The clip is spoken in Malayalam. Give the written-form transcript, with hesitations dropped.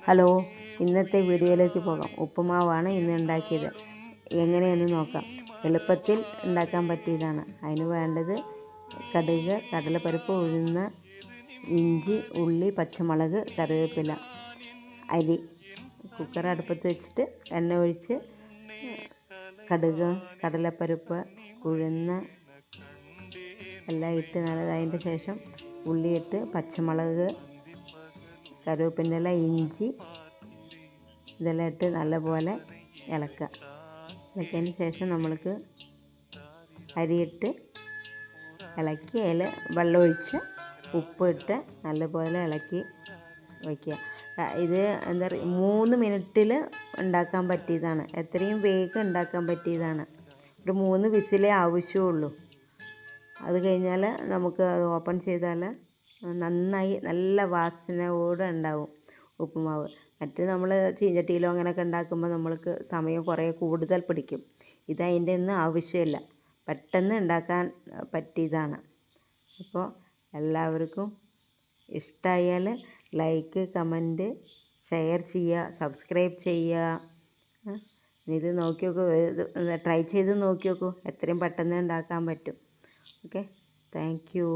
ഹലോ, ഇന്നത്തെ വീഡിയോയിലേക്ക് പോകാം. ഉപ്പുമാവാണ് ഇന്ന് ഉണ്ടാക്കിയത്. എങ്ങനെയെന്ന് നോക്കാം. എളുപ്പത്തിൽ ഉണ്ടാക്കാൻ പറ്റിയതാണ്. അതിന് വേണ്ടത് കടുക്, കടലപ്പരിപ്പ്, ഉഴുന്ന്, ഇഞ്ചി, ഉള്ളി, പച്ചമുളക്, കറിവേപ്പില, അരി. കുക്കർ അടുപ്പത്ത് വെച്ചിട്ട് എണ്ണ ഒഴിച്ച് കടുക്, കടലപ്പരിപ്പ്, ഉഴുന്ന് എല്ലാം ഇട്ട് നല്ലതായതിൻ്റെ ശേഷം ഉള്ളിയിട്ട് പച്ചമുളക്, കറിവേപ്പിൻ്റെ ഇല, ഇഞ്ചി ഇതെല്ലാം ഇട്ട് നല്ലപോലെ ഇളക്കുക. ഇളക്കിയതിന് ശേഷം നമ്മൾക്ക് അരിയിട്ട് ഇളക്കി അതിൽ വെള്ളമൊഴിച്ച് ഉപ്പിട്ട് നല്ലപോലെ ഇളക്കി വയ്ക്കുക. ഇത് എന്താ പറയുക, 3 മിനിറ്റിൽ ഉണ്ടാക്കാൻ പറ്റിയതാണ്. എത്രയും വേഗം ഉണ്ടാക്കാൻ പറ്റിയതാണ്. ഒരു 3 വിസിലേ ആവശ്യമുള്ളൂ. അത് കഴിഞ്ഞാൽ നമുക്ക് അത് ഓപ്പൺ ചെയ്താൽ നന്നായി നല്ല വാസനയോടെ ഉണ്ടാവും ഉപ്പുമാവ്. മറ്റ് നമ്മൾ ചീഞ്ചട്ടിയിലോ അങ്ങനെയൊക്കെ ഉണ്ടാക്കുമ്പോൾ നമ്മൾക്ക് സമയം കുറേ കൂടുതൽ പിടിക്കും. ഇതതിൻ്റെ ഒന്നും ആവശ്യമില്ല, പെട്ടെന്ന് ഉണ്ടാക്കാൻ പറ്റിയതാണ്. അപ്പോൾ എല്ലാവർക്കും ഇഷ്ടമായാൽ ലൈക്ക്, കമൻറ്റ്, ഷെയർ ചെയ്യുക, സബ്സ്ക്രൈബ് ചെയ്യുക. ഇത് നോക്കി നോക്കൂ, ട്രൈ ചെയ്ത് നോക്കി നോക്കൂ, എത്രയും പെട്ടെന്ന് ഉണ്ടാക്കാൻ പറ്റും. Okay, thank you.